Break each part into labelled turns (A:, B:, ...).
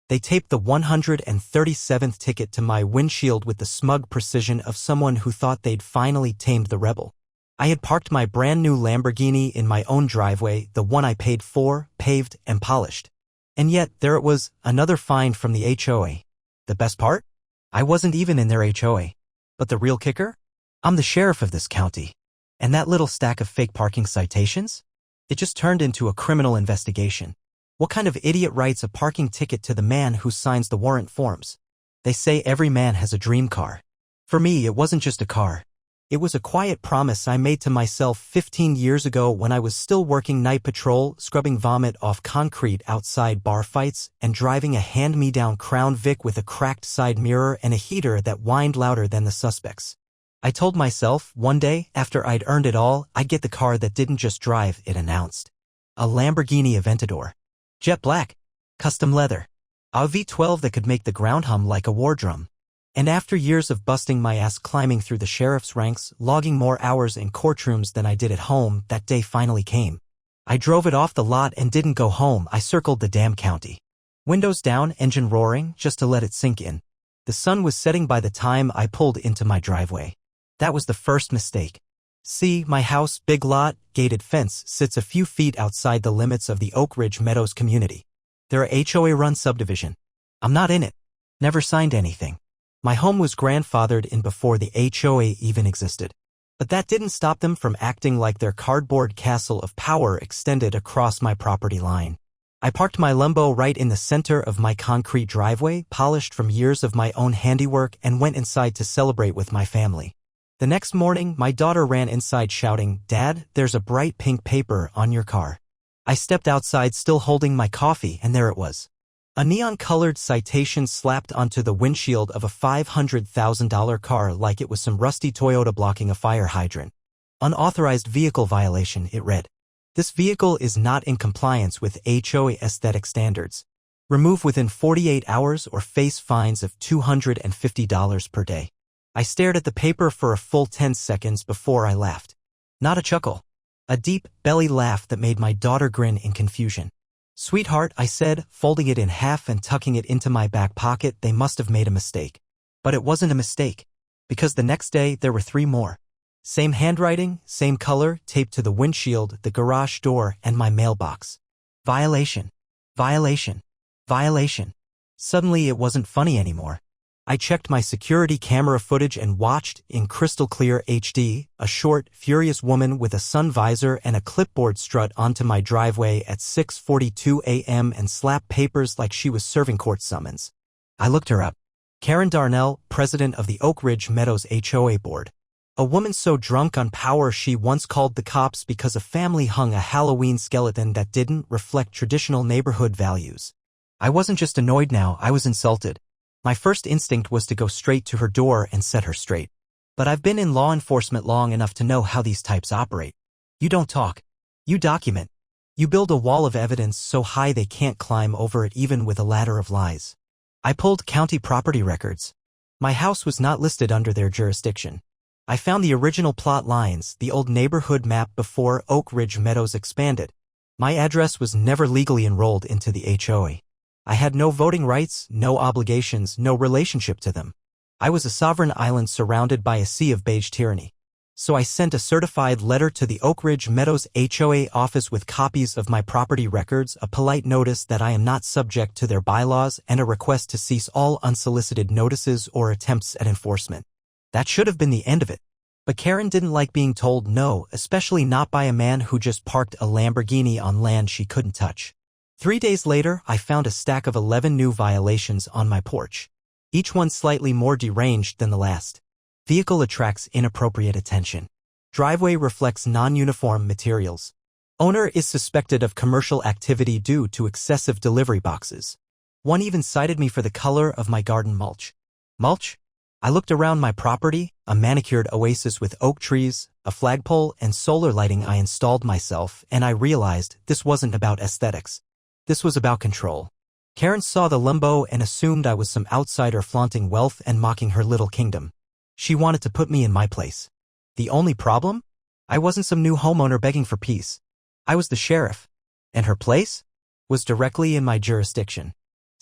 A: They taped the 137th ticket to my windshield with the smug precision of someone who thought they'd finally tamed the rebel. I had parked my brand new Lamborghini in my own driveway, the one I paid for, paved, and polished. And yet, there it was, another fine from the HOA. The best part? I wasn't even in their HOA. But the real kicker? I'm the sheriff of this county. And that little stack of fake parking citations? It just turned into a criminal investigation. What kind of idiot writes a parking ticket to the man who signs the warrant forms? They say every man has a dream car. For me, it wasn't just a car. It was a quiet promise I made to myself 15 years ago when I was still working night patrol, scrubbing vomit off concrete outside bar fights, and driving a hand-me-down Crown Vic with a cracked side mirror and a heater that whined louder than the suspects. I told myself, one day, after I'd earned it all, I'd get the car that didn't just drive, it announced. A Lamborghini Aventador. Jet black. Custom leather. A V12 that could make the ground hum like a war drum. And after years of busting my ass climbing through the sheriff's ranks, logging more hours in courtrooms than I did at home, that day finally came. I drove it off the lot and didn't go home. I circled the damn county. Windows down, engine roaring, just to let it sink in. The sun was setting by the time I pulled into my driveway. That was the first mistake. See, my house, big lot, gated fence, sits a few feet outside the limits of the Oak Ridge Meadows community. They're a HOA-run subdivision. I'm not in it. Never signed anything. My home was grandfathered in before the HOA even existed. But that didn't stop them from acting like their cardboard castle of power extended across my property line. I parked my Lambo right in the center of my concrete driveway, polished from years of my own handiwork, and went inside to celebrate with my family. The next morning, my daughter ran inside shouting, "Dad, there's a bright pink paper on your car." I stepped outside still holding my coffee, and there it was. A neon-colored citation slapped onto the windshield of a $500,000 car like it was some rusty Toyota blocking a fire hydrant. Unauthorized vehicle violation, it read. This vehicle is not in compliance with HOA aesthetic standards. Remove within 48 hours or face fines of $250 per day. I stared at the paper for a full 10 seconds before I laughed. Not a chuckle. A deep, belly laugh that made my daughter grin in confusion. "Sweetheart," I said, folding it in half and tucking it into my back pocket, "they must have made a mistake." But it wasn't a mistake. Because the next day, there were 3 more. Same handwriting, same color, taped to the windshield, the garage door, and my mailbox. Violation. Violation. Violation. Suddenly it wasn't funny anymore. I checked my security camera footage and watched, in crystal clear HD, a short, furious woman with a sun visor and a clipboard strut onto my driveway at 6:42 a.m. and slap papers like she was serving court summons. I looked her up. Karen Darnell, president of the Oak Ridge Meadows HOA board. A woman so drunk on power she once called the cops because a family hung a Halloween skeleton that didn't reflect traditional neighborhood values. I wasn't just annoyed now, I was insulted. My first instinct was to go straight to her door and set her straight. But I've been in law enforcement long enough to know how these types operate. You don't talk. You document. You build a wall of evidence so high they can't climb over it even with a ladder of lies. I pulled county property records. My house was not listed under their jurisdiction. I found the original plot lines, the old neighborhood map before Oak Ridge Meadows expanded. My address was never legally enrolled into the HOA. I had no voting rights, no obligations, no relationship to them. I was a sovereign island surrounded by a sea of beige tyranny. So I sent a certified letter to the Oak Ridge Meadows HOA office with copies of my property records, a polite notice that I am not subject to their bylaws, and a request to cease all unsolicited notices or attempts at enforcement. That should have been the end of it. But Karen didn't like being told no, especially not by a man who just parked a Lamborghini on land she couldn't touch. 3 days later, I found a stack of 11 new violations on my porch. Each one slightly more deranged than the last. Vehicle attracts inappropriate attention. Driveway reflects non-uniform materials. Owner is suspected of commercial activity due to excessive delivery boxes. One even cited me for the color of my garden mulch. Mulch? I looked around my property, a manicured oasis with oak trees, a flagpole, and solar lighting I installed myself, and I realized this wasn't about aesthetics. This was about control. Karen saw the Lambo and assumed I was some outsider flaunting wealth and mocking her little kingdom. She wanted to put me in my place. The only problem? I wasn't some new homeowner begging for peace. I was the sheriff. And her place? Was directly in my jurisdiction.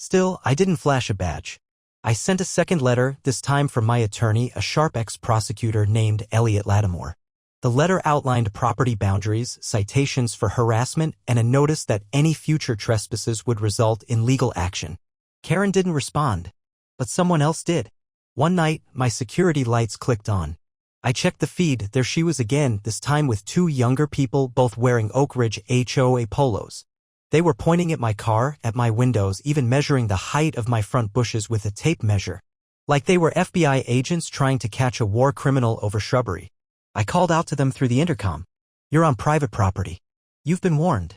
A: Still, I didn't flash a badge. I sent a second letter, this time from my attorney, a sharp ex-prosecutor named Elliot Lattimore. The letter outlined property boundaries, citations for harassment, and a notice that any future trespasses would result in legal action. Karen didn't respond, but someone else did. One night, my security lights clicked on. I checked the feed, there she was again, this time with two younger people, both wearing Oak Ridge HOA polos. They were pointing at my car, at my windows, even measuring the height of my front bushes with a tape measure. Like they were FBI agents trying to catch a war criminal over shrubbery. I called out to them through the intercom. You're on private property. You've been warned.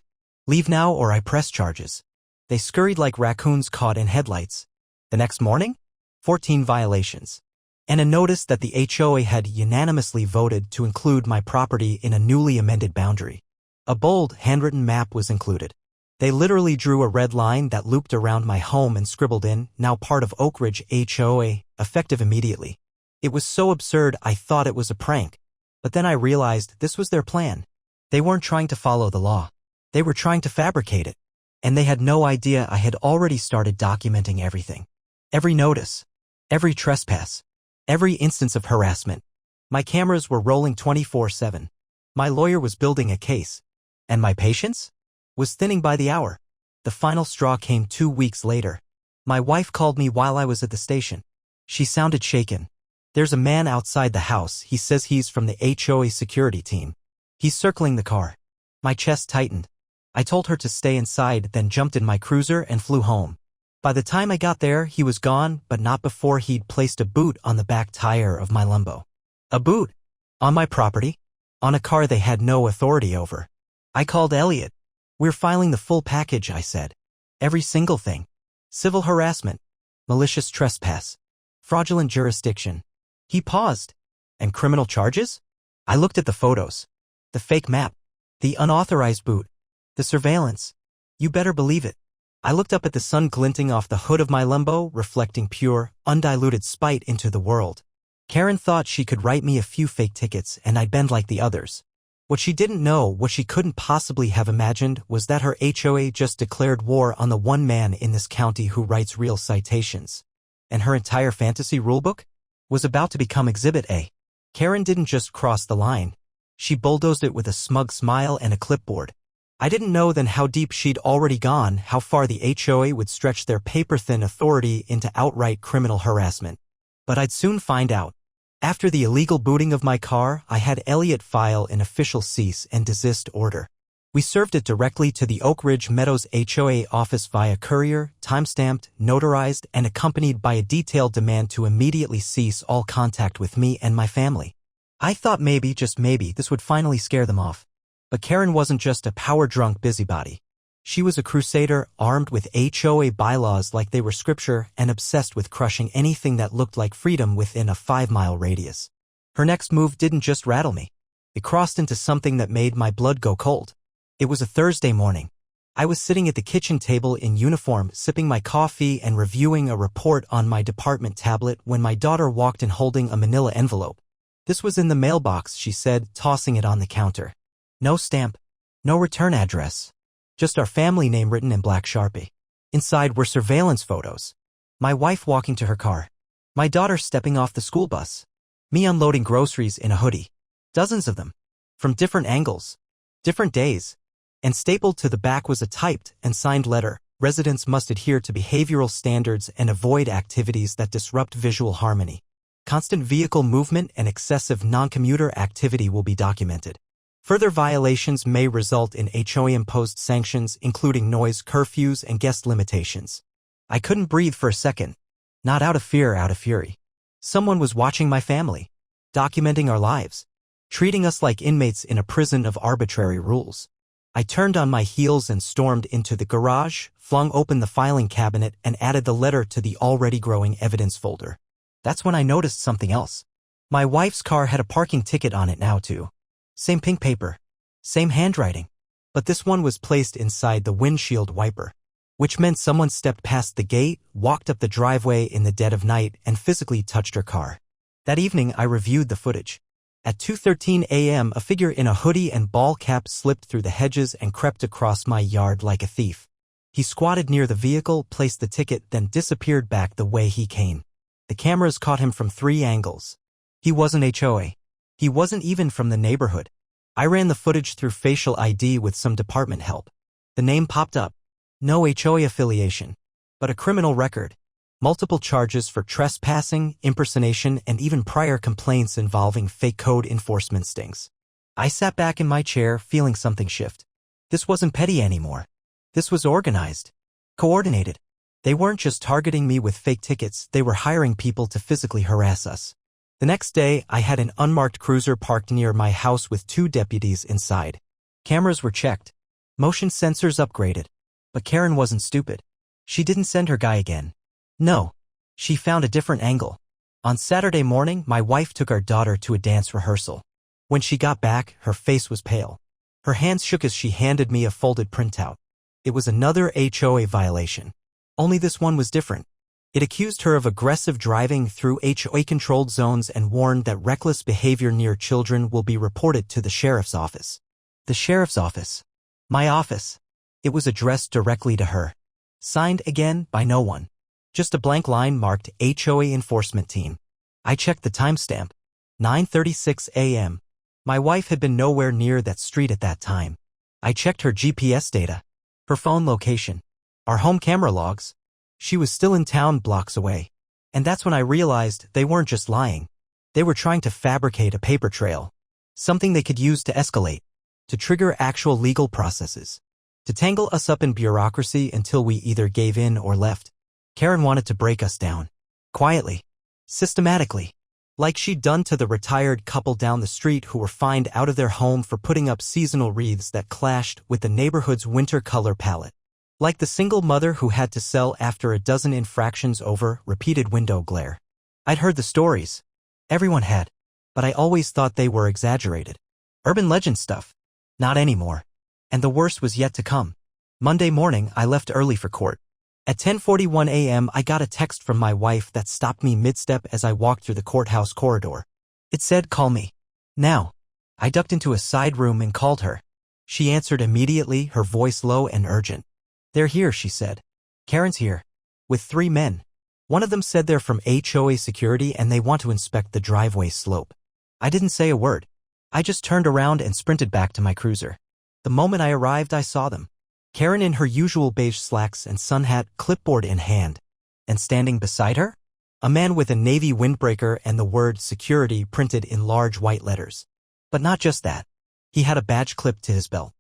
A: Leave now or I press charges. They scurried like raccoons caught in headlights. The next morning? 14 violations. And a notice that the HOA had unanimously voted to include my property in a newly amended boundary. A bold, handwritten map was included. They literally drew a red line that looped around my home and scribbled in, now part of Oak Ridge HOA, effective immediately. It was so absurd I thought it was a prank. But then I realized this was their plan. They weren't trying to follow the law. They were trying to fabricate it. And they had no idea I had already started documenting everything. Every notice. Every trespass. Every instance of harassment. My cameras were rolling 24/7. My lawyer was building a case. And my patience? Was thinning by the hour. The final straw came 2 weeks later. My wife called me while I was at the station. She sounded shaken. There's a man outside the house, he says he's from the HOA security team. He's circling the car. My chest tightened. I told her to stay inside, then jumped in my cruiser and flew home. By the time I got there, he was gone, but not before he'd placed a boot on the back tire of my Lambo. A boot? On my property? On a car they had no authority over. I called Elliot. We're filing the full package, I said. Every single thing. Civil harassment. Malicious trespass. Fraudulent jurisdiction. He paused. And criminal charges? I looked at the photos. The fake map. The unauthorized boot. The surveillance. You better believe it. I looked up at the sun glinting off the hood of my Lambo, reflecting pure, undiluted spite into the world. Karen thought she could write me a few fake tickets and I'd bend like the others. What she didn't know, what she couldn't possibly have imagined, was that her HOA just declared war on the one man in this county who writes real citations. And her entire fantasy rulebook was about to become Exhibit A. Karen didn't just cross the line. She bulldozed it with a smug smile and a clipboard. I didn't know then how deep she'd already gone, how far the HOA would stretch their paper-thin authority into outright criminal harassment. But I'd soon find out. After the illegal booting of my car, I had Elliot file an official cease and desist order. We served it directly to the Oak Ridge Meadows HOA office via courier, timestamped, notarized, and accompanied by a detailed demand to immediately cease all contact with me and my family. I thought maybe, just maybe, this would finally scare them off. But Karen wasn't just a power-drunk busybody. She was a crusader armed with HOA bylaws like they were scripture and obsessed with crushing anything that looked like freedom within a 5-mile radius. Her next move didn't just rattle me. It crossed into something that made my blood go cold. It was a Thursday morning. I was sitting at the kitchen table in uniform, sipping my coffee and reviewing a report on my department tablet when my daughter walked in holding a manila envelope. This was in the mailbox, she said, tossing it on the counter. No stamp. No return address. Just our family name written in black Sharpie. Inside were surveillance photos. My wife walking to her car. My daughter stepping off the school bus. Me unloading groceries in a hoodie. Dozens of them. From different angles. Different days. And stapled to the back was a typed and signed letter. Residents must adhere to behavioral standards and avoid activities that disrupt visual harmony. Constant vehicle movement and excessive non-commuter activity will be documented. Further violations may result in HOA-imposed sanctions, including noise curfews and guest limitations. I couldn't breathe for a second. Not out of fear, out of fury. Someone was watching my family, documenting our lives, treating us like inmates in a prison of arbitrary rules. I turned on my heels and stormed into the garage, flung open the filing cabinet, and added the letter to the already growing evidence folder. That's when I noticed something else. My wife's car had a parking ticket on it now, too. Same pink paper. Same handwriting. But this one was placed inside the windshield wiper, which meant someone stepped past the gate, walked up the driveway in the dead of night, and physically touched her car. That evening, I reviewed the footage. At 2:13 a.m., a figure in a hoodie and ball cap slipped through the hedges and crept across my yard like a thief. He squatted near the vehicle, placed the ticket, then disappeared back the way he came. The cameras caught him from 3 angles. He wasn't HOA. He wasn't even from the neighborhood. I ran the footage through facial ID with some department help. The name popped up. No HOA affiliation, but a criminal record. Multiple charges for trespassing, impersonation, and even prior complaints involving fake code enforcement stings. I sat back in my chair, feeling something shift. This wasn't petty anymore. This was organized. Coordinated. They weren't just targeting me with fake tickets, they were hiring people to physically harass us. The next day, I had an unmarked cruiser parked near my house with 2 deputies inside. Cameras were checked. Motion sensors upgraded. But Karen wasn't stupid. She didn't send her guy again. No. She found a different angle. On Saturday morning, my wife took our daughter to a dance rehearsal. When she got back, her face was pale. Her hands shook as she handed me a folded printout. It was another HOA violation. Only this one was different. It accused her of aggressive driving through HOA-controlled zones and warned that reckless behavior near children will be reported to the sheriff's office. The sheriff's office. My office. It was addressed directly to her. Signed again by no one. Just a blank line marked HOA Enforcement Team. I checked the timestamp. 9:36 a.m. My wife had been nowhere near that street at that time. I checked her GPS data. Her phone location. Our home camera logs. She was still in town blocks away. And that's when I realized they weren't just lying. They were trying to fabricate a paper trail. Something they could use to escalate. To trigger actual legal processes. To tangle us up in bureaucracy until we either gave in or left. Karen wanted to break us down. Quietly. Systematically. Like she'd done to the retired couple down the street who were fined out of their home for putting up seasonal wreaths that clashed with the neighborhood's winter color palette. Like the single mother who had to sell after a dozen infractions over repeated window glare. I'd heard the stories. Everyone had. But I always thought they were exaggerated. Urban legend stuff. Not anymore. And the worst was yet to come. Monday morning, I left early for court. At 10:41 a.m., I got a text from my wife that stopped me mid-step as I walked through the courthouse corridor. It said, "Call me. Now." I ducked into a side room and called her. She answered immediately, her voice low and urgent. "They're here," she said. "Karen's here. With 3 men. One of them said they're from HOA security and they want to inspect the driveway slope." I didn't say a word. I just turned around and sprinted back to my cruiser. The moment I arrived, I saw them. Karen in her usual beige slacks and sun hat, clipboard in hand. And standing beside her? A man with a navy windbreaker and the word security printed in large white letters. But not just that. He had a badge clipped to his belt.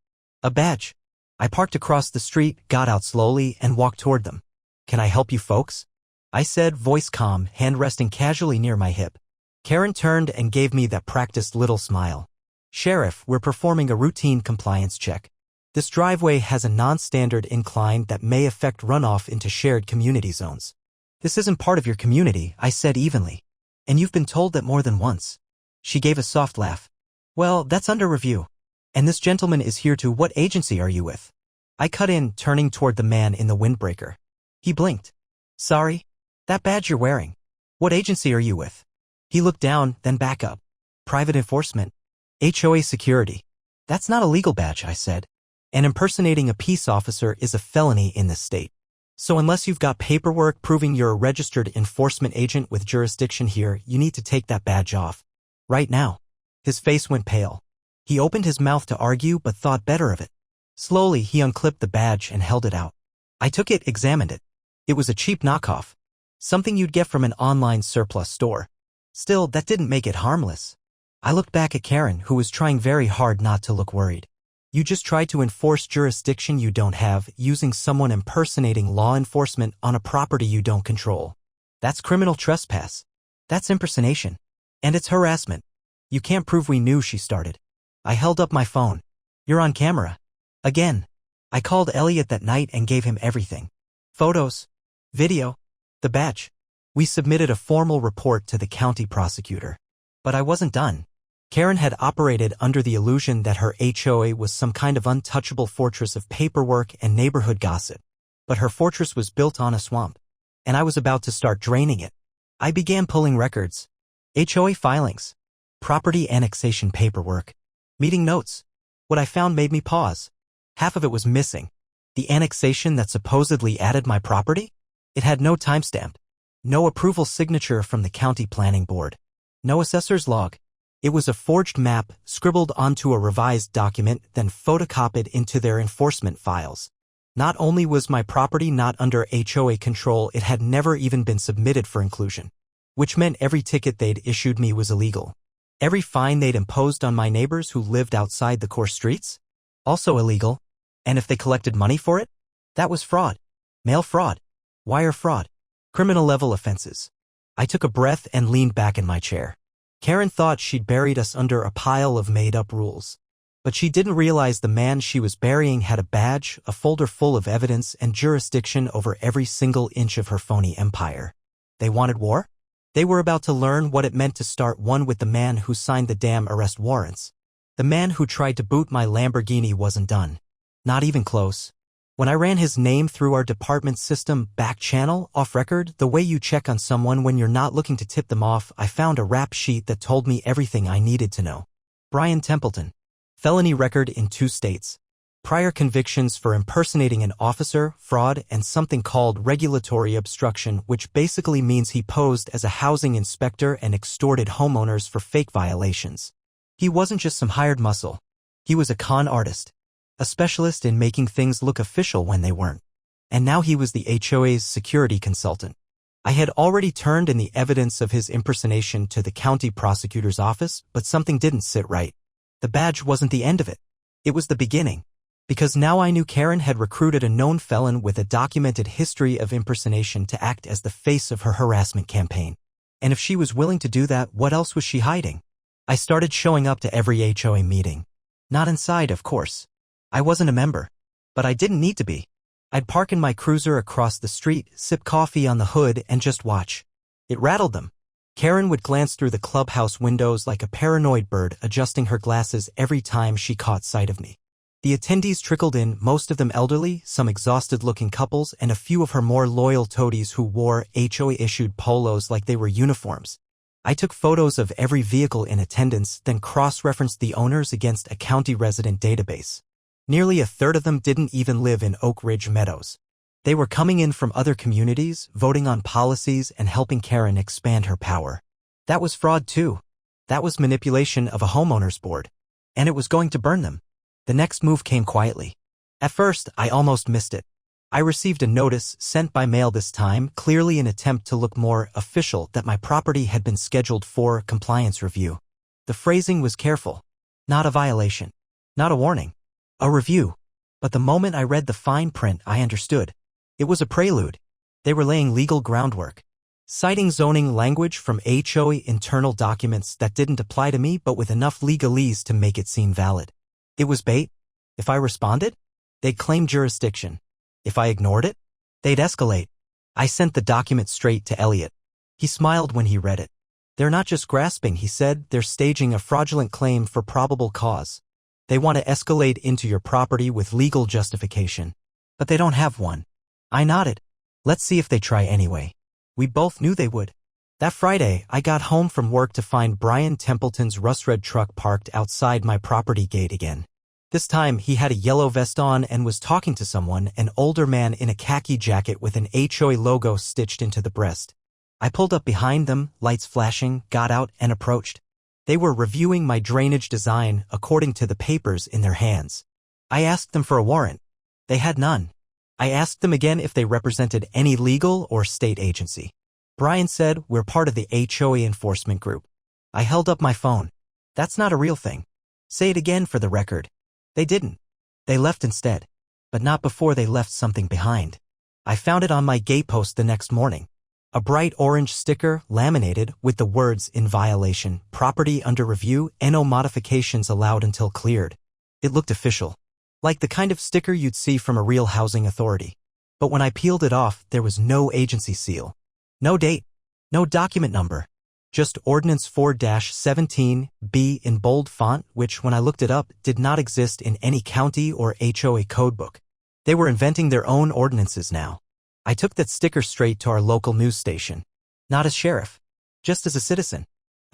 A: A badge. I parked across the street, got out slowly, and walked toward them. "Can I help you folks?" I said, voice calm, hand resting casually near my hip. Karen turned and gave me that practiced little smile. "Sheriff, we're performing a routine compliance check. This driveway has a non-standard incline that may affect runoff into shared community zones." "This isn't part of your community," I said evenly. "And you've been told that more than once." She gave a soft laugh. "Well, that's under review. And this gentleman is here to— what agency are you with?" I cut in, turning toward the man in the windbreaker. He blinked. "Sorry? That badge you're wearing. What agency are you with?" He looked down, then back up. "Private enforcement. HOA security." "That's not a legal badge," I said. "And impersonating a peace officer is a felony in this state. So unless you've got paperwork proving you're a registered enforcement agent with jurisdiction here, you need to take that badge off. Right now." His face went pale. He opened his mouth to argue but thought better of it. Slowly, he unclipped the badge and held it out. I took it, examined it. It was a cheap knockoff. Something you'd get from an online surplus store. Still, that didn't make it harmless. I looked back at Karen, who was trying very hard not to look worried. You just tried to enforce jurisdiction you don't have, using someone impersonating law enforcement on a property you don't control. That's criminal trespass. That's impersonation. And it's harassment. You can't prove we knew," she started. I held up my phone. "You're on camera. Again." I called Elliot that night and gave him everything. Photos. Video. The badge. We submitted a formal report to the county prosecutor. But I wasn't done. Karen had operated under the illusion that her HOA was some kind of untouchable fortress of paperwork and neighborhood gossip. But her fortress was built on a swamp. And I was about to start draining it. I began pulling records. HOA filings. Property annexation paperwork. Meeting notes. What I found made me pause. Half of it was missing. The annexation that supposedly added my property? It had no timestamp, no approval signature from the county planning board, no assessor's log. It was a forged map scribbled onto a revised document, then photocopied into their enforcement files. Not only was my property not under HOA control, it had never even been submitted for inclusion, which meant every ticket they'd issued me was illegal. Every fine they'd imposed on my neighbors who lived outside the core streets? Also illegal. And if they collected money for it? That was fraud. Mail fraud. Wire fraud. Criminal-level offenses. I took a breath and leaned back in my chair. Karen thought she'd buried us under a pile of made-up rules. But she didn't realize the man she was burying had a badge, a folder full of evidence, and jurisdiction over every single inch of her phony empire. They wanted war? They were about to learn what it meant to start one with the man who signed the damn arrest warrants. The man who tried to boot my Lamborghini wasn't done. Not even close. When I ran his name through our department system, back channel, off record, the way you check on someone when you're not looking to tip them off, I found a rap sheet that told me everything I needed to know. Brian Templeton. Felony record in 2 states. Prior convictions for impersonating an officer, fraud, and something called regulatory obstruction, which basically means he posed as a housing inspector and extorted homeowners for fake violations. He wasn't just some hired muscle. He was a con artist. A specialist in making things look official when they weren't. And now he was the HOA's security consultant. I had already turned in the evidence of his impersonation to the county prosecutor's office, but something didn't sit right. The badge wasn't the end of it. It was the beginning. Because now I knew Karen had recruited a known felon with a documented history of impersonation to act as the face of her harassment campaign. And if she was willing to do that, what else was she hiding? I started showing up to every HOA meeting. Not inside, of course. I wasn't a member. But I didn't need to be. I'd park in my cruiser across the street, sip coffee on the hood, and just watch. It rattled them. Karen would glance through the clubhouse windows like a paranoid bird, adjusting her glasses every time she caught sight of me. The attendees trickled in, most of them elderly, some exhausted-looking couples, and a few of her more loyal toadies who wore HOA-issued polos like they were uniforms. I took photos of every vehicle in attendance, then cross-referenced the owners against a county resident database. Nearly a third of them didn't even live in Oak Ridge Meadows. They were coming in from other communities, voting on policies, and helping Karen expand her power. That was fraud too. That was manipulation of a homeowners board. And it was going to burn them. The next move came quietly. At first, I almost missed it. I received a notice, sent by mail this time, clearly an attempt to look more official, that my property had been scheduled for compliance review. The phrasing was careful. Not a violation. Not a warning. A review. But the moment I read the fine print, I understood. It was a prelude. They were laying legal groundwork. Citing zoning language from HOA internal documents that didn't apply to me but with enough legalese to make it seem valid. It was bait. If I responded, they'd claim jurisdiction. If I ignored it, they'd escalate. I sent the document straight to Elliot. He smiled when he read it. They're not just grasping, he said, they're staging a fraudulent claim for probable cause. They want to escalate into your property with legal justification. But they don't have one. I nodded. Let's see if they try anyway. We both knew they would. That Friday, I got home from work to find Brian Templeton's rust-red truck parked outside my property gate again. This time, he had a yellow vest on and was talking to someone, an older man in a khaki jacket with an HOA logo stitched into the breast. I pulled up behind them, lights flashing, got out, and approached. They were reviewing my drainage design according to the papers in their hands. I asked them for a warrant. They had none. I asked them again if they represented any legal or state agency. Brian said, we're part of the HOA enforcement group. I held up my phone. That's not a real thing. Say it again for the record. They didn't. They left instead. But not before they left something behind. I found it on my gate post the next morning. A bright orange sticker, laminated, with the words, in violation, property under review, no modifications allowed until cleared. It looked official. Like the kind of sticker you'd see from a real housing authority. But when I peeled it off, there was no agency seal. No date. No document number. Just Ordinance 4-17B in bold font, which, when I looked it up, did not exist in any county or HOA codebook. They were inventing their own ordinances now. I took that sticker straight to our local news station. Not as sheriff. Just as a citizen.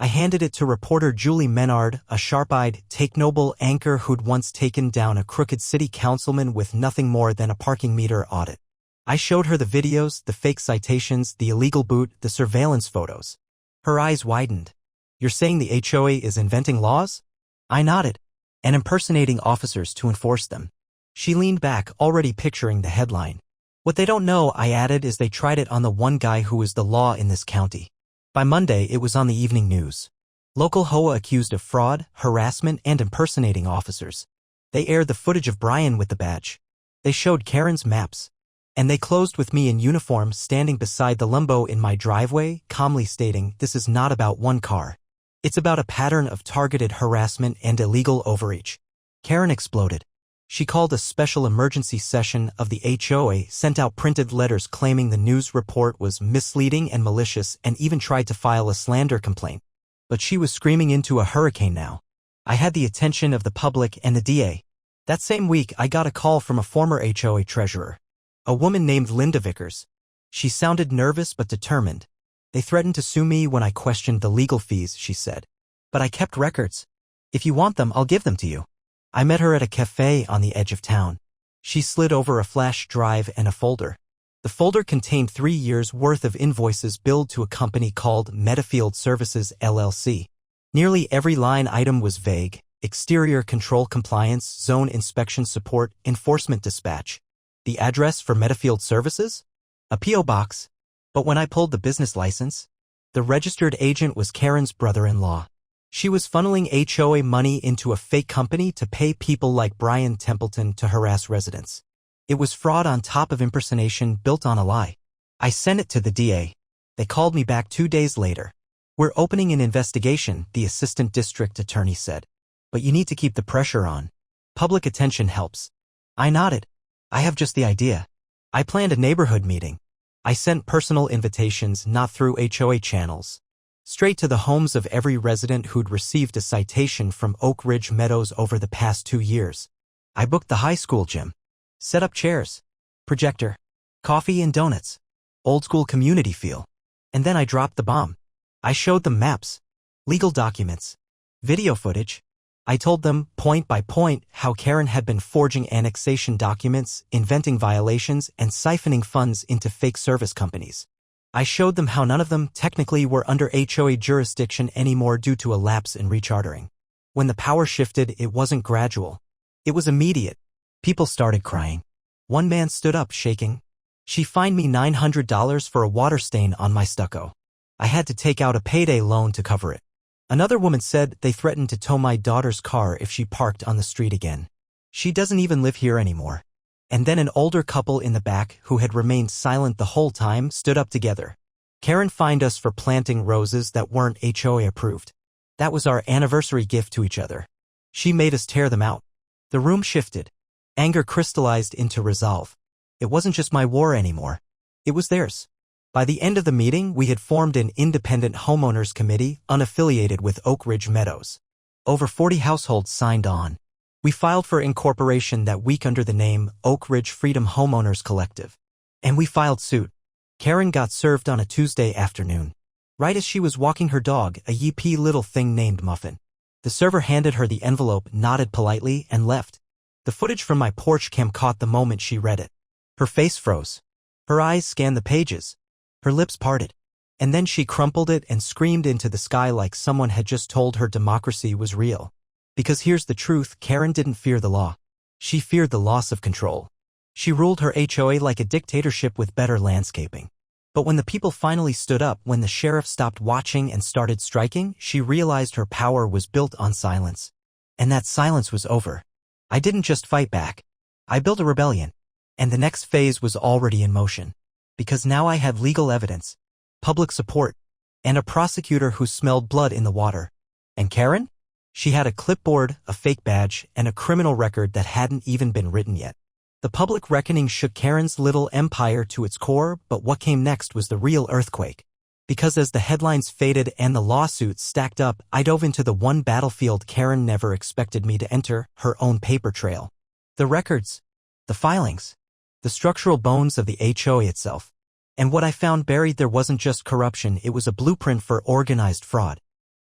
A: I handed it to reporter Julie Menard, a sharp-eyed, take-noble anchor who'd once taken down a crooked city councilman with nothing more than a parking meter audit. I showed her the videos, the fake citations, the illegal boot, the surveillance photos. Her eyes widened. "You're saying the HOA is inventing laws?" I nodded. "And impersonating officers to enforce them." She leaned back, already picturing the headline. "What they don't know," I added, "is they tried it on the one guy who is the law in this county." By Monday, it was on the evening news. Local HOA accused of fraud, harassment, and impersonating officers. They aired the footage of Brian with the badge. They showed Karen's maps. And they closed with me in uniform standing beside the Lambo in my driveway, calmly stating, "This is not about one car. It's about a pattern of targeted harassment and illegal overreach." Karen exploded. She called a special emergency session of the HOA, sent out printed letters claiming the news report was misleading and malicious, and even tried to file a slander complaint. But she was screaming into a hurricane now. I had the attention of the public and the DA. That same week, I got a call from a former HOA treasurer, a woman named Linda Vickers. She sounded nervous but determined. "They threatened to sue me when I questioned the legal fees," she said. "But I kept records. If you want them, I'll give them to you." I met her at a cafe on the edge of town. She slid over a flash drive and a folder. The folder contained 3 years' worth of invoices billed to a company called Metafield Services LLC. Nearly every line item was vague: exterior control compliance, zone inspection support, enforcement dispatch. The address for Metafield Services? A P.O. box. But when I pulled the business license, the registered agent was Karen's brother-in-law. She was funneling HOA money into a fake company to pay people like Brian Templeton to harass residents. It was fraud on top of impersonation built on a lie. I sent it to the DA. They called me back 2 days later. "We're opening an investigation," the assistant district attorney said. "But you need to keep the pressure on. Public attention helps." I nodded. "I have just the idea." I planned a neighborhood meeting. I sent personal invitations, not through HOA channels, straight to the homes of every resident who'd received a citation from Oak Ridge Meadows over the past 2 years. I booked the high school gym, set up chairs, projector, coffee and donuts, old school community feel. And then I dropped the bomb. I showed them maps, legal documents, video footage. I told them, point by point, how Karen had been forging annexation documents, inventing violations, and siphoning funds into fake service companies. I showed them how none of them technically were under HOA jurisdiction anymore due to a lapse in rechartering. When the power shifted, it wasn't gradual. It was immediate. People started crying. One man stood up, shaking. "She fined me $900 for a water stain on my stucco. I had to take out a payday loan to cover it." Another woman said they threatened to tow my daughter's car if she parked on the street again. "She doesn't even live here anymore." And then an older couple in the back, who had remained silent the whole time, stood up together. "Karen fined us for planting roses that weren't HOA approved. That was our anniversary gift to each other. She made us tear them out." The room shifted. Anger crystallized into resolve. It wasn't just my war anymore. It was theirs. By the end of the meeting, we had formed an independent homeowners committee, unaffiliated with Oak Ridge Meadows. Over 40 households signed on. We filed for incorporation that week under the name Oak Ridge Freedom Homeowners Collective. And we filed suit. Karen got served on a Tuesday afternoon, right as she was walking her dog, a yippee little thing named Muffin. The server handed her the envelope, nodded politely, and left. The footage from my porch cam caught the moment she read it. Her face froze. Her eyes scanned the pages. Her lips parted. And then she crumpled it and screamed into the sky like someone had just told her democracy was real. Because here's the truth, Karen didn't fear the law. She feared the loss of control. She ruled her HOA like a dictatorship with better landscaping. But when the people finally stood up, when the sheriff stopped watching and started striking, she realized her power was built on silence. And that silence was over. I didn't just fight back. I built a rebellion. And the next phase was already in motion. Because now I had legal evidence, public support, and a prosecutor who smelled blood in the water. And Karen? She had a clipboard, a fake badge, and a criminal record that hadn't even been written yet. The public reckoning shook Karen's little empire to its core, but what came next was the real earthquake. Because as the headlines faded and the lawsuits stacked up, I dove into the one battlefield Karen never expected me to enter, her own paper trail. The records, the filings, the structural bones of the HOA itself. And what I found buried there wasn't just corruption, it was a blueprint for organized fraud.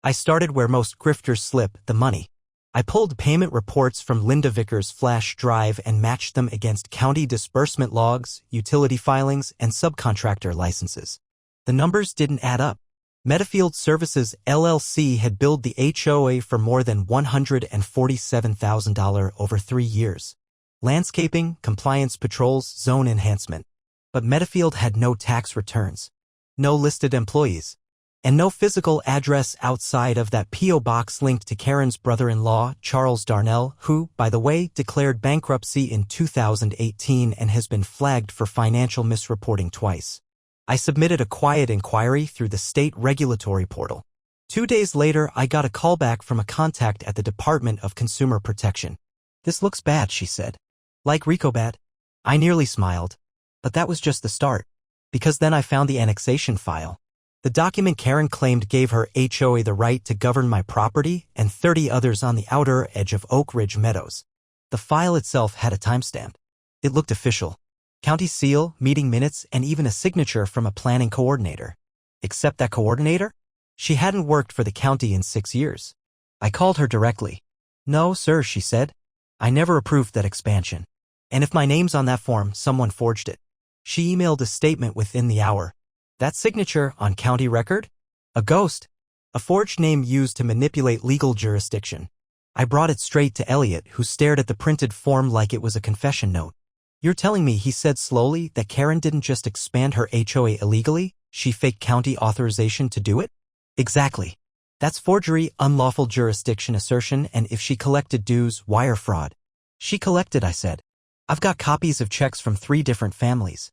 A: I started where most grifters slip, the money. I pulled payment reports from Linda Vickers' flash drive and matched them against county disbursement logs, utility filings, and subcontractor licenses. The numbers didn't add up. Metafield Services LLC had billed the HOA for more than $147,000 over 3 years. Landscaping, compliance patrols, zone enhancement. But Metafield had no tax returns, no listed employees, and no physical address outside of that P.O. box linked to Karen's brother-in-law, Charles Darnell, who, by the way, declared bankruptcy in 2018 and has been flagged for financial misreporting twice. I submitted a quiet inquiry through the state regulatory portal. 2 days later, I got a call back from a contact at the Department of Consumer Protection. "This looks bad," she said. "Like Rico bad?" I nearly smiled. But that was just the start. Because then I found the annexation file. The document Karen claimed gave her HOA the right to govern my property and 30 others on the outer edge of Oak Ridge Meadows. The file itself had a timestamp. It looked official. County seal, meeting minutes, and even a signature from a planning coordinator. Except that coordinator? She hadn't worked for the county in 6 years. I called her directly. "No, sir," she said. "I never approved that expansion. And if my name's on that form, someone forged it." She emailed a statement within the hour. That signature on county record? A ghost. A forged name used to manipulate legal jurisdiction. I brought it straight to Elliot, who stared at the printed form like it was a confession note. "You're telling me," he said slowly, "that Karen didn't just expand her HOA illegally, she faked county authorization to do it?" "Exactly. That's forgery, unlawful jurisdiction assertion, and if she collected dues, wire fraud." "She collected," I said. "I've got copies of checks from 3 different families."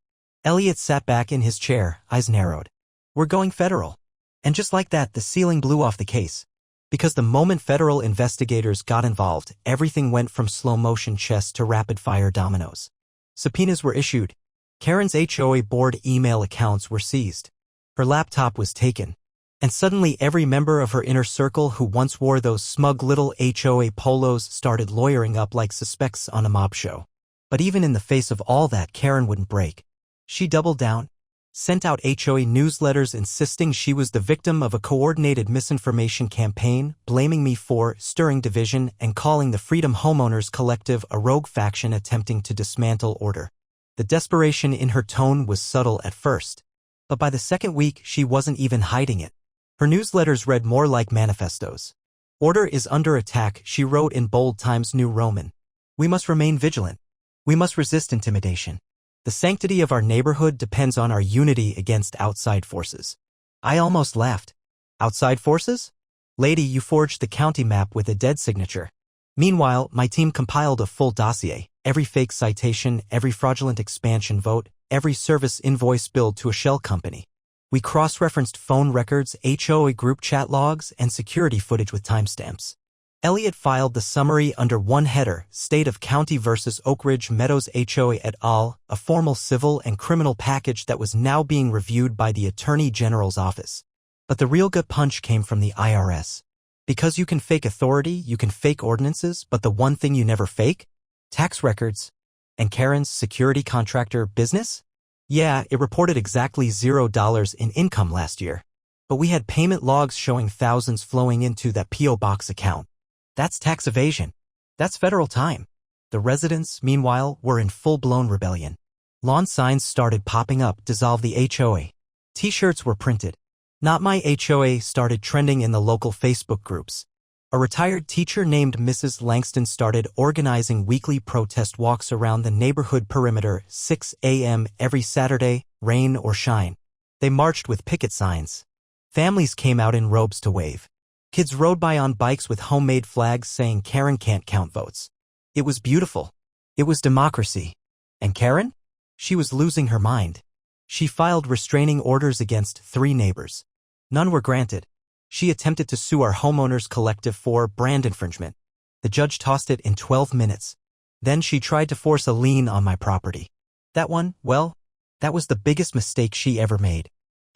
A: Elliot sat back in his chair, eyes narrowed. "We're going federal." And just like that, the ceiling blew off the case. Because the moment federal investigators got involved, everything went from slow-motion chess to rapid-fire dominoes. Subpoenas were issued. Karen's HOA board email accounts were seized. Her laptop was taken. And suddenly every member of her inner circle who once wore those smug little HOA polos started lawyering up like suspects on a mob show. But even in the face of all that, Karen wouldn't break. She doubled down, sent out HOA newsletters insisting she was the victim of a coordinated misinformation campaign, blaming me for stirring division and calling the Freedom Homeowners Collective a rogue faction attempting to dismantle order. The desperation in her tone was subtle at first, but by the second week she wasn't even hiding it. Her newsletters read more like manifestos. "Order is under attack," she wrote in bold Times New Roman. "We must remain vigilant. We must resist intimidation. The sanctity of our neighborhood depends on our unity against outside forces." I almost laughed. "Outside forces? Lady, you forged the county map with a dead signature." Meanwhile, my team compiled a full dossier, every fake citation, every fraudulent expansion vote, every service invoice billed to a shell company. We cross-referenced phone records, HOA group chat logs, and security footage with timestamps. Elliot filed the summary under one header, State of County versus Oak Ridge Meadows HOA et al., a formal civil and criminal package that was now being reviewed by the Attorney General's office. But the real gut punch came from the IRS. Because you can fake authority, you can fake ordinances, but the one thing you never fake? Tax records. And Karen's security contractor business? Yeah, it reported exactly $0 in income last year. But we had payment logs showing thousands flowing into that P.O. box account. That's tax evasion. That's federal time. The residents, meanwhile, were in full-blown rebellion. Lawn signs started popping up, "Dissolve the HOA." T-shirts were printed. "Not my HOA" started trending in the local Facebook groups. A retired teacher named Mrs. Langston started organizing weekly protest walks around the neighborhood perimeter, 6 a.m. every Saturday, rain or shine. They marched with picket signs. Families came out in robes to wave. Kids rode by on bikes with homemade flags saying Karen can't count votes. It was beautiful. It was democracy. And Karen? She was losing her mind. She filed restraining orders against 3 neighbors. None were granted. She attempted to sue our homeowners collective for brand infringement. The judge tossed it in 12 minutes. Then she tried to force a lien on my property. That one, well, that was the biggest mistake she ever made.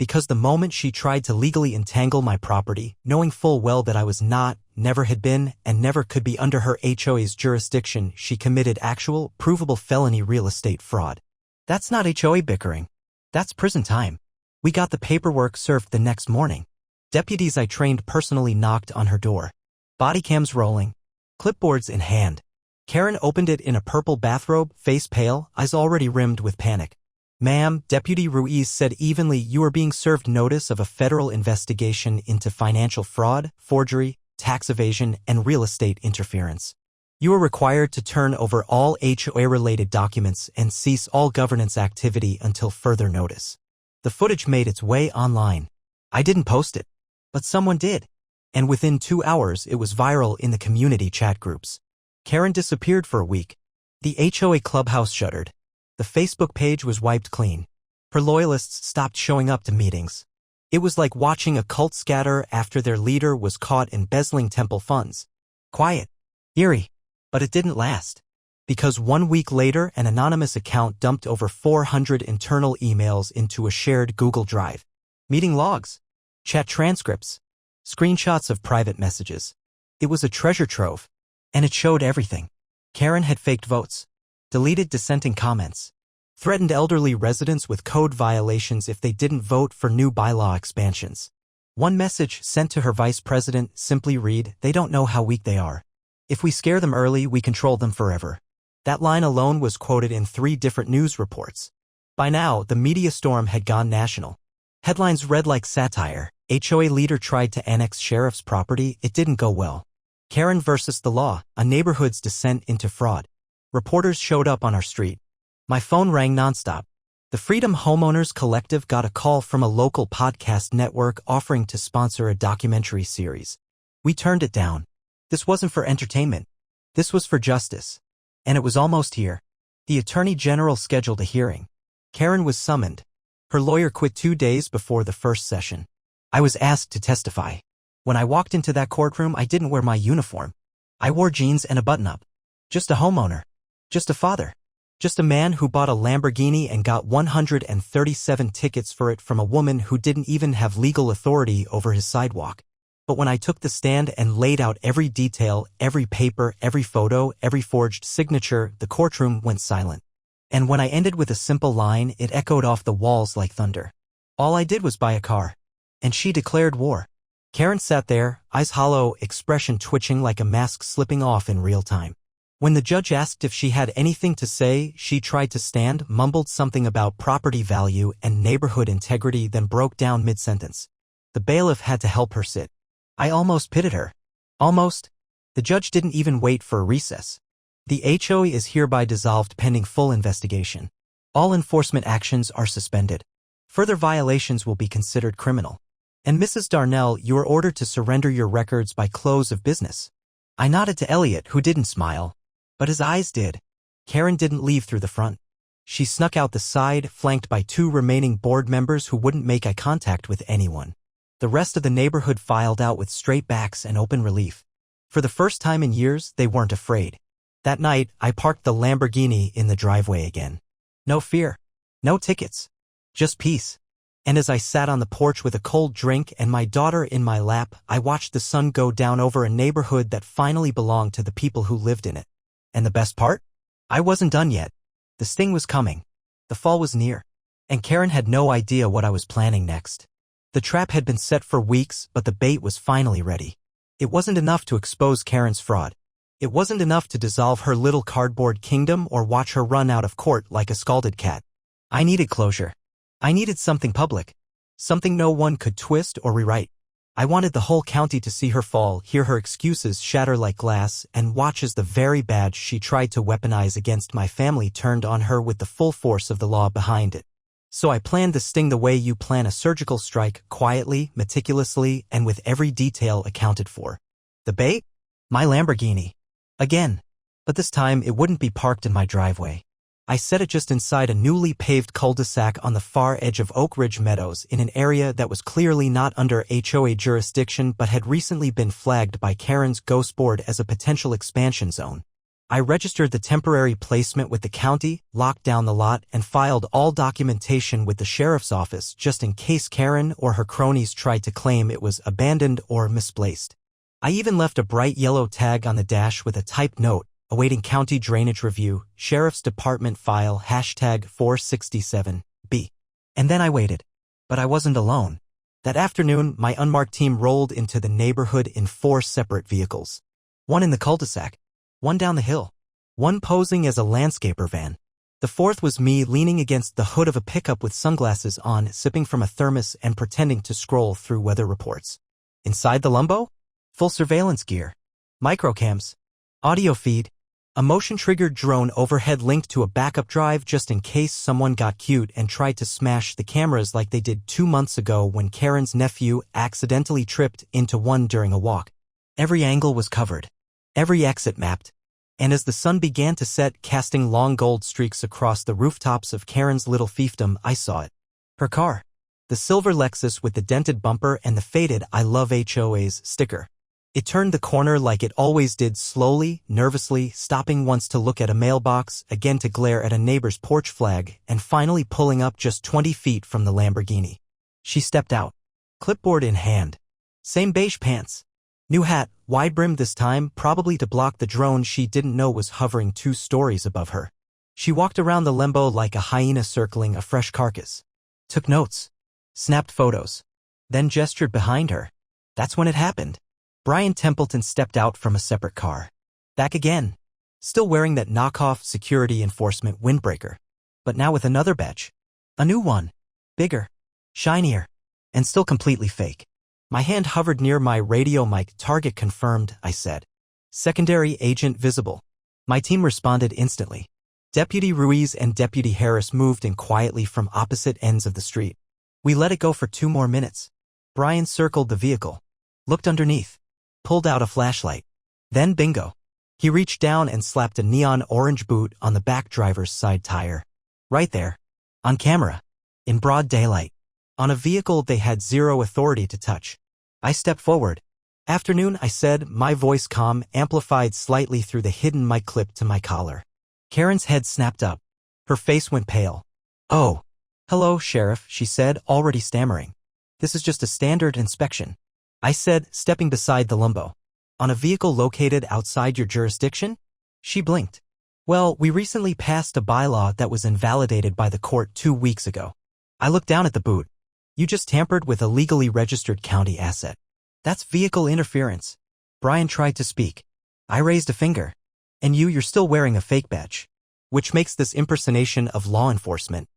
A: Because the moment she tried to legally entangle my property, knowing full well that I was not, never had been, and never could be under her HOA's jurisdiction, she committed actual, provable felony real estate fraud. That's not HOA bickering. That's prison time. We got the paperwork served the next morning. Deputies I trained personally knocked on her door. Body cams rolling. Clipboards in hand. Karen opened it in a purple bathrobe, face pale, eyes already rimmed with panic. "Ma'am," Deputy Ruiz said evenly, "you are being served notice of a federal investigation into financial fraud, forgery, tax evasion, and real estate interference. You are required to turn over all HOA-related documents and cease all governance activity until further notice." The footage made its way online. I didn't post it, but someone did. And within 2 hours it was viral in the community chat groups. Karen disappeared for a week. The HOA clubhouse shuttered. The Facebook page was wiped clean. Her loyalists stopped showing up to meetings. It was like watching a cult scatter after their leader was caught embezzling temple funds. Quiet. Eerie. But it didn't last. Because 1 week later, an anonymous account dumped over 400 internal emails into a shared Google Drive. Meeting logs. Chat transcripts. Screenshots of private messages. It was a treasure trove. And it showed everything. Karen had faked votes. Deleted dissenting comments. Threatened elderly residents with code violations if they didn't vote for new bylaw expansions. One message sent to her vice president simply read, "They don't know how weak they are. If we scare them early, we control them forever." That line alone was quoted in 3 different news reports. By now, the media storm had gone national. Headlines read like satire. HOA leader tried to annex sheriff's property, it didn't go well. Karen versus the law, a neighborhood's descent into fraud. Reporters showed up on our street. My phone rang nonstop. The Freedom Homeowners Collective got a call from a local podcast network offering to sponsor a documentary series. We turned it down. This wasn't for entertainment. This was for justice. And it was almost here. The Attorney General scheduled a hearing. Karen was summoned. Her lawyer quit 2 days before the first session. I was asked to testify. When I walked into that courtroom, I didn't wear my uniform. I wore jeans and a button-up. Just a homeowner. Just a father. Just a man who bought a Lamborghini and got 137 tickets for it from a woman who didn't even have legal authority over his sidewalk. But when I took the stand and laid out every detail, every paper, every photo, every forged signature, the courtroom went silent. And when I ended with a simple line, it echoed off the walls like thunder. All I did was buy a car. And she declared war. Karen sat there, eyes hollow, expression twitching like a mask slipping off in real time. When the judge asked if she had anything to say, she tried to stand, mumbled something about property value and neighborhood integrity, then broke down mid-sentence. The bailiff had to help her sit. I almost pitied her. Almost. The judge didn't even wait for a recess. The HOA is hereby dissolved pending full investigation. All enforcement actions are suspended. Further violations will be considered criminal. And Mrs. Darnell, you are ordered to surrender your records by close of business. I nodded to Elliot, who didn't smile. But his eyes did. Karen didn't leave through the front. She snuck out the side, flanked by 2 remaining board members who wouldn't make eye contact with anyone. The rest of the neighborhood filed out with straight backs and open relief. For the first time in years, they weren't afraid. That night, I parked the Lamborghini in the driveway again. No fear. No tickets. Just peace. And as I sat on the porch with a cold drink and my daughter in my lap, I watched the sun go down over a neighborhood that finally belonged to the people who lived in it. And the best part? I wasn't done yet. The sting was coming. The fall was near. And Karen had no idea what I was planning next. The trap had been set for weeks, but the bait was finally ready. It wasn't enough to expose Karen's fraud. It wasn't enough to dissolve her little cardboard kingdom or watch her run out of court like a scalded cat. I needed closure. I needed something public. Something no one could twist or rewrite. I wanted the whole county to see her fall, hear her excuses shatter like glass, and watch as the very badge she tried to weaponize against my family turned on her with the full force of the law behind it. So I planned the sting the way you plan a surgical strike, quietly, meticulously, and with every detail accounted for. The bait? My Lamborghini. Again. But this time it wouldn't be parked in my driveway. I set it just inside a newly paved cul-de-sac on the far edge of Oak Ridge Meadows in an area that was clearly not under HOA jurisdiction but had recently been flagged by Karen's Ghost Board as a potential expansion zone. I registered the temporary placement with the county, locked down the lot, and filed all documentation with the sheriff's office just in case Karen or her cronies tried to claim it was abandoned or misplaced. I even left a bright yellow tag on the dash with a typed note, awaiting county drainage review, sheriff's department file #467B. And then I waited. But I wasn't alone. That afternoon, my unmarked team rolled into the neighborhood in 4 separate vehicles. One in the cul-de-sac, one down the hill, one posing as a landscaper van. The fourth was me leaning against the hood of a pickup with sunglasses on, sipping from a thermos and pretending to scroll through weather reports. Inside the Lambo? Full surveillance gear, microcams, audio feed, a motion-triggered drone overhead linked to a backup drive just in case someone got cute and tried to smash the cameras like they did 2 months ago when Karen's nephew accidentally tripped into one during a walk. Every angle was covered, every exit mapped, and as the sun began to set, casting long gold streaks across the rooftops of Karen's little fiefdom, I saw it. Her car. The silver Lexus with the dented bumper and the faded "I love HOAs" sticker. It turned the corner like it always did, slowly, nervously, stopping once to look at a mailbox, again to glare at a neighbor's porch flag, and finally pulling up just 20 feet from the Lamborghini. She stepped out, clipboard in hand. Same beige pants. New hat, wide-brimmed this time, probably to block the drone she didn't know was hovering 2 stories above her. She walked around the Lambo like a hyena circling a fresh carcass. Took notes. Snapped photos. Then gestured behind her. That's when it happened. Brian Templeton stepped out from a separate car. Back again. Still wearing that knockoff security enforcement windbreaker. But now with another badge. A new one. Bigger. Shinier. And still completely fake. My hand hovered near my radio mic. Target confirmed, I said. Secondary agent visible. My team responded instantly. Deputy Ruiz and Deputy Harris moved in quietly from opposite ends of the street. We let it go for 2 more minutes. Brian circled the vehicle. Looked underneath. Pulled out a flashlight. Then bingo. He reached down and slapped a neon orange boot on the back driver's side tire. Right there. On camera. In broad daylight. On a vehicle they had zero authority to touch. I stepped forward. Afternoon, I said, my voice calm, amplified slightly through the hidden mic clip to my collar. Karen's head snapped up. Her face went pale. Oh. Hello, Sheriff, she said, already stammering. This is just a standard inspection. I said, stepping beside the Lambo. On a vehicle located outside your jurisdiction? She blinked. Well, we recently passed a bylaw that was invalidated by the court 2 weeks ago. I looked down at the boot. You just tampered with a legally registered county asset. That's vehicle interference. Brian tried to speak. I raised a finger. And you're still wearing a fake badge. Which makes this impersonation of law enforcement.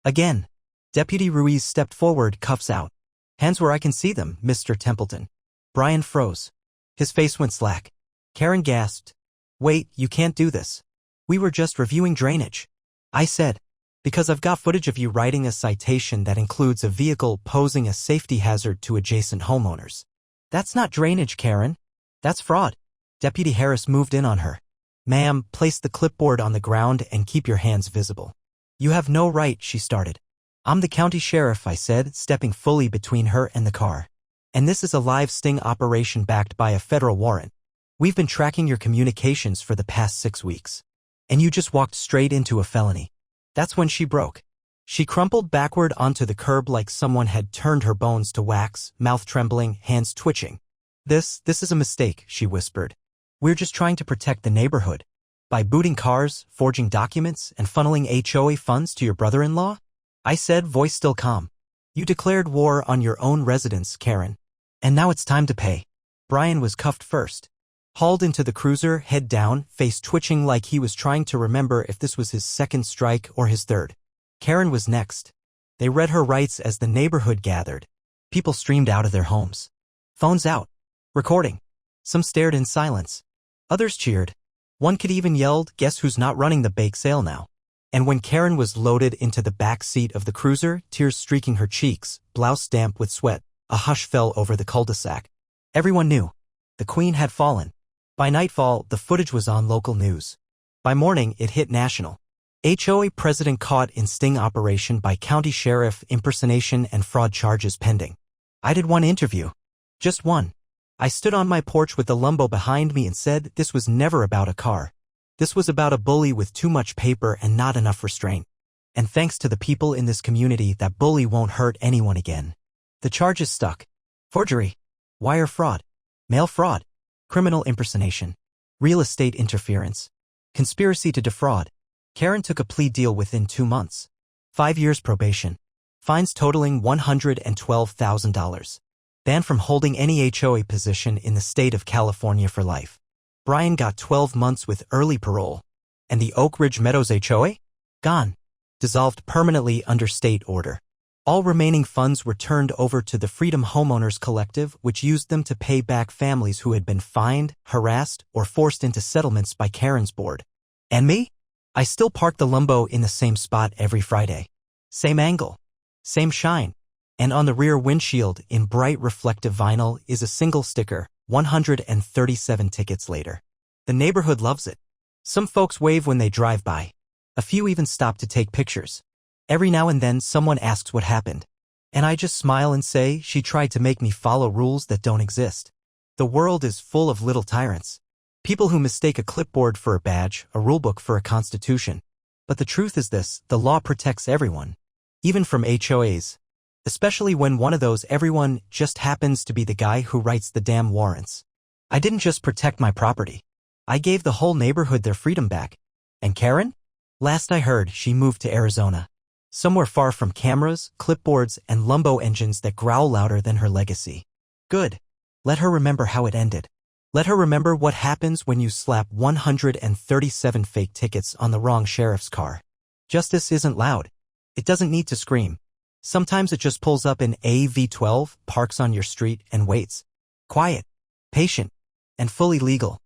A: Again. Deputy Ruiz stepped forward, cuffs out. Hands where I can see them, Mr. Templeton. Brian froze. His face went slack. Karen gasped. Wait, you can't do this. We were just reviewing drainage. I said. Because I've got footage of you writing a citation that includes a vehicle posing a safety hazard to adjacent homeowners. That's not drainage, Karen. That's fraud. Deputy Harris moved in on her. Ma'am, place the clipboard on the ground and keep your hands visible. You have no right, she started. I'm the county sheriff, I said, stepping fully between her and the car. And this is a live sting operation backed by a federal warrant. We've been tracking your communications for the past 6 weeks. And you just walked straight into a felony. That's when she broke. She crumpled backward onto the curb like someone had turned her bones to wax, mouth trembling, hands twitching. This is a mistake, she whispered. We're just trying to protect the neighborhood. By booting cars, forging documents, and funneling HOA funds to your brother-in-law? I said, voice still calm. You declared war on your own residents, Karen. And now it's time to pay. Brian was cuffed first. Hauled into the cruiser, head down, face twitching like he was trying to remember if this was his 2nd strike or his 3rd. Karen was next. They read her rights as the neighborhood gathered. People streamed out of their homes. Phones out. Recording. Some stared in silence. Others cheered. One kid even yelled, guess who's not running the bake sale now? And when Karen was loaded into the back seat of the cruiser, tears streaking her cheeks, blouse damp with sweat, a hush fell over the cul-de-sac. Everyone knew. The queen had fallen. By nightfall, the footage was on local news. By morning, it hit national. HOA president caught in sting operation by county sheriff, impersonation and fraud charges pending. I did one interview. Just one. I stood on my porch with the Lambo behind me and said this was never about a car. This was about a bully with too much paper and not enough restraint. And thanks to the people in this community, that bully won't hurt anyone again. The charges stuck. Forgery. Wire fraud. Mail fraud. Criminal impersonation. Real estate interference. Conspiracy to defraud. Karen took a plea deal within 2 months. 5 years probation. Fines totaling $112,000. Banned from holding any HOA position in the state of California for life. Brian got 12 months with early parole. And the Oak Ridge Meadows HOA? Gone. Dissolved permanently under state order. All remaining funds were turned over to the Freedom Homeowners Collective, which used them to pay back families who had been fined, harassed, or forced into settlements by Karen's board. And me? I still park the Lambo in the same spot every Friday. Same angle. Same shine. And on the rear windshield, in bright reflective vinyl, is a single sticker, 137 tickets later. The neighborhood loves it. Some folks wave when they drive by. A few even stop to take pictures. Every now and then someone asks what happened. And I just smile and say, she tried to make me follow rules that don't exist. The world is full of little tyrants. People who mistake a clipboard for a badge, a rulebook for a constitution. But the truth is this, the law protects everyone. Even from HOAs. Especially when one of those everyone just happens to be the guy who writes the damn warrants. I didn't just protect my property. I gave the whole neighborhood their freedom back. And Karen? Last I heard, she moved to Arizona. Somewhere far from cameras, clipboards, and Lambo engines that growl louder than her legacy. Good. Let her remember how it ended. Let her remember what happens when you slap 137 fake tickets on the wrong sheriff's car. Justice isn't loud. It doesn't need to scream. Sometimes it just pulls up in a V12, parks on your street, and waits. Quiet, patient, and fully legal.